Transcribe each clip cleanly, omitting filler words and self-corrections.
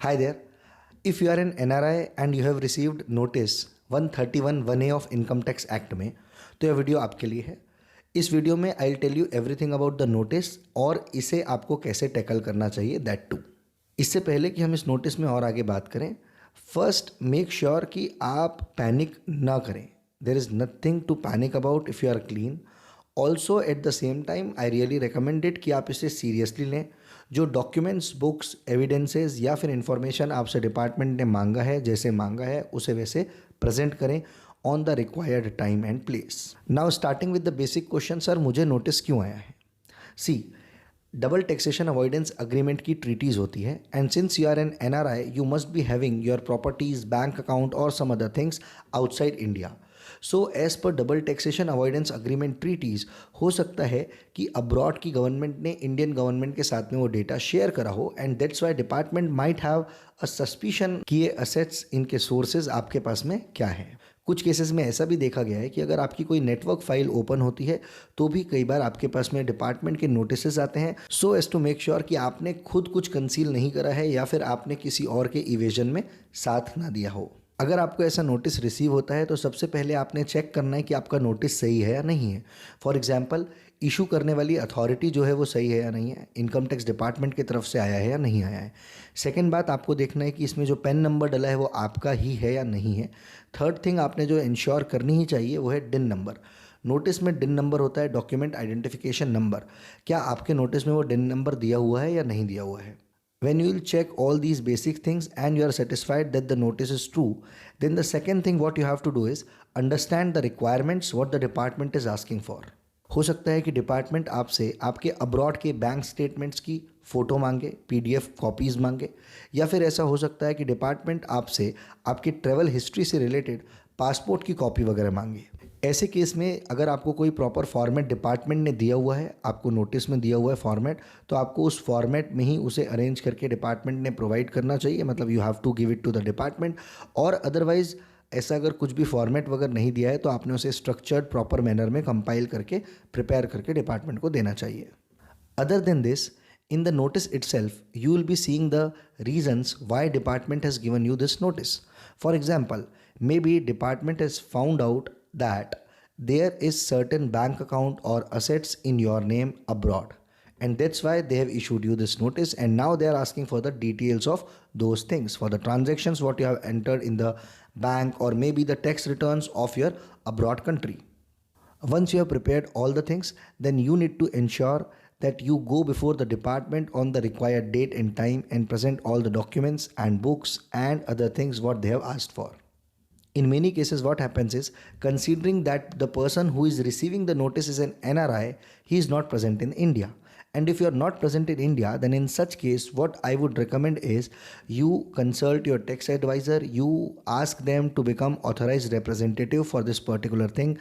Hi there. If you are an NRI and you have received notice 131 1A of income tax act में, तो यह video आपके लिए है। इस वीडियो में I will tell you everything about the notice और इसे आपको कैसे टैकल करना चाहिए, दैट टू। इससे पहले कि हम इस नोटिस में और आगे बात करें, फर्स्ट मेक श्योर कि आप पैनिक ना करें। There is nothing to panic about if you are clean. Also at the same time I really recommend it कि आप इसे सीरियसली लें। जो डॉक्यूमेंट्स, बुक्स, एविडेंसेस या फिर इंफॉर्मेशन आपसे डिपार्टमेंट ने मांगा है, जैसे मांगा है उसे वैसे प्रेजेंट करें on the required time and place. Now starting with the basic question, sir मुझे नोटिस क्यों आया है? See, double taxation avoidance agreement की ट्रीटीज होती है and since you are an NRI you must be having your properties, bank account और some other things outside India. So as per double taxation avoidance agreement treaties, हो सकता है कि abroad की government ने इंडियन गवर्नमेंट के साथ में वो डेटा शेयर करा हो and that's why department might have a suspicion कि ये असेट्स, इनके सोर्सेज आपके पास में क्या है। कुछ केसेस में ऐसा भी देखा गया है कि अगर आपकी कोई नेटवर्क फाइल ओपन होती है तो भी कई बार आपके पास में डिपार्टमेंट के नोटिसेस आते हैं, so as to make sure कि आपने खुद कुछ कंसील नहीं करा है या फिर आपने किसी और के इवेजन में साथ ना दिया हो। अगर आपको ऐसा नोटिस रिसीव होता है तो सबसे पहले आपने चेक करना है कि आपका नोटिस सही है या नहीं है। फॉर एग्जाम्पल, इशू करने वाली अथॉरिटी जो है वो सही है या नहीं है, इनकम टैक्स डिपार्टमेंट की तरफ से आया है या नहीं आया है। सेकेंड बात, आपको देखना है कि इसमें जो पेन नंबर डला है वो आपका ही है या नहीं है। थर्ड थिंग आपने जो इंश्योर करनी ही चाहिए वो है डिन नंबर। नोटिस में डिन नंबर होता है, डॉक्यूमेंट आइडेंटिफिकेशन नंबर। क्या आपके नोटिस में वो डिन नंबर दिया हुआ है या नहीं दिया हुआ है? When you will check all these basic things and you are satisfied that the notice is true, then the second thing what you have to do is understand the requirements what the department is asking for. हो सकता है कि department आपसे आपके abroad के bank statements की photo मांगे, PDF copies मांगे, या फिर ऐसा हो सकता है कि डिपार्टमेंट आपसे आपकी ट्रैवल हिस्ट्री से रिलेटेड पासपोर्ट की कॉपी वगैरह मांगे। ऐसे केस में अगर आपको कोई प्रॉपर फॉर्मेट डिपार्टमेंट ने दिया हुआ है, आपको नोटिस में दिया हुआ है फॉर्मेट, तो आपको उस फॉर्मेट में ही उसे अरेंज करके डिपार्टमेंट ने प्रोवाइड करना चाहिए। मतलब you have to give it to the department. और अदरवाइज़ ऐसा अगर कुछ भी फॉर्मेट वगैरह नहीं दिया है तो आपने उसे स्ट्रक्चर्ड प्रॉपर मैनर में कंपाइल करके प्रिपेयर करके डिपार्टमेंट को देना चाहिए। Other than this, in the notice itself you will be seeing the reasons why department has given you this notice. For example, maybe department has found out that there is certain bank account or assets in your name abroad and that's why they have issued you this notice, and now they are asking for the details of those things, for the transactions what you have entered in the bank or maybe the tax returns of your abroad country. Once you have prepared all the things, then you need to ensure that you go before the department on the required date and time and present all the documents and books and other things what they have asked for. In many cases what happens is, considering that the person who is receiving the notice is an NRI, he is not present in India. And if you are not present in India, then in such case what I would recommend is you consult your tax advisor, you ask them to become authorized representative for this particular thing.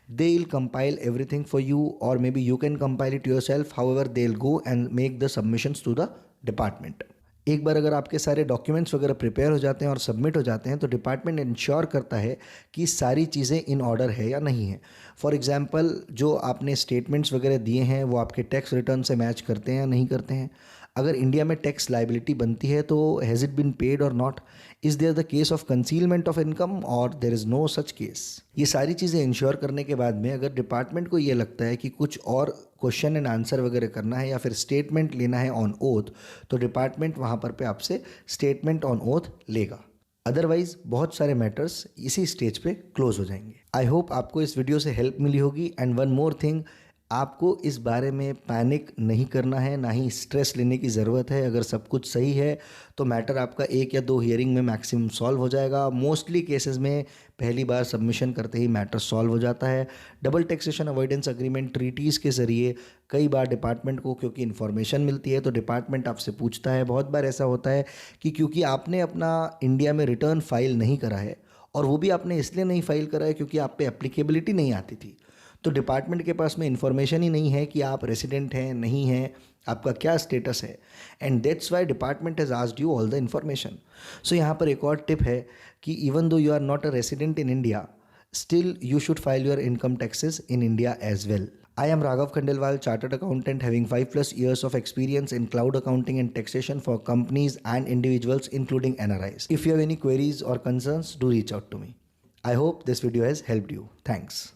They will compile everything for you or maybe you can compile it yourself. However, they'll go and make the submissions to the department. एक बार अगर आपके सारे documents वगैरह prepare हो जाते हैं और submit हो जाते हैं तो डिपार्टमेंट इंश्योर करता है कि सारी चीज़ें इन ऑर्डर है या नहीं है। फॉर एग्जांपल, जो आपने स्टेटमेंट्स वगैरह दिए हैं वो आपके टैक्स रिटर्न से मैच करते हैं या नहीं करते हैं। अगर इंडिया में टैक्स लाइबिलिटी बनती है तो has it been paid or not, is there the case of concealment of income और there is no such case. ये सारी चीज़ें इंश्योर करने के बाद में अगर डिपार्टमेंट को ये लगता है कि कुछ और क्वेश्चन एंड आंसर वगैरह करना है या फिर स्टेटमेंट लेना है ऑन ओथ, तो डिपार्टमेंट वहाँ पर पे आपसे स्टेटमेंट ऑन ओथ लेगा। अदरवाइज बहुत सारे मैटर्स इसी स्टेज पे क्लोज हो जाएंगे। आई होप आपको इस वीडियो से हेल्प मिली होगी। एंड वन मोर थिंग, आपको इस बारे में पैनिक नहीं करना है, ना ही स्ट्रेस लेने की ज़रूरत है। अगर सब कुछ सही है तो मैटर आपका 1 या 2 हियरिंग में मैक्सिमम सॉल्व हो जाएगा। मोस्टली केसेस में पहली बार सबमिशन करते ही मैटर सॉल्व हो जाता है। Double taxation avoidance agreement treaties के ज़रिए कई बार डिपार्टमेंट को क्योंकि इन्फॉर्मेशन मिलती है तो डिपार्टमेंट आपसे पूछता है। बहुत बार ऐसा होता है कि क्योंकि आपने अपना इंडिया में रिटर्न फाइल नहीं करा है, और वो भी आपने इसलिए नहीं फाइल करा है क्योंकि आप पे एप्लीकेबिलिटी नहीं आती थी, तो डिपार्टमेंट के पास में इन्फॉर्मेशन ही नहीं है कि आप रेसिडेंट हैं नहीं हैं, आपका क्या स्टेटस है, and that's why department has asked you all the information. So यहाँ पर एक और टिप है कि even though you are not a resident in India, still you should file your income taxes in India as well. I am Raghav Khandelwal, Chartered Accountant having 5+ years of experience in cloud accounting and taxation for companies and individuals including NRIs. If you have any queries or concerns, do reach out to me. I hope this video has helped you. Thanks.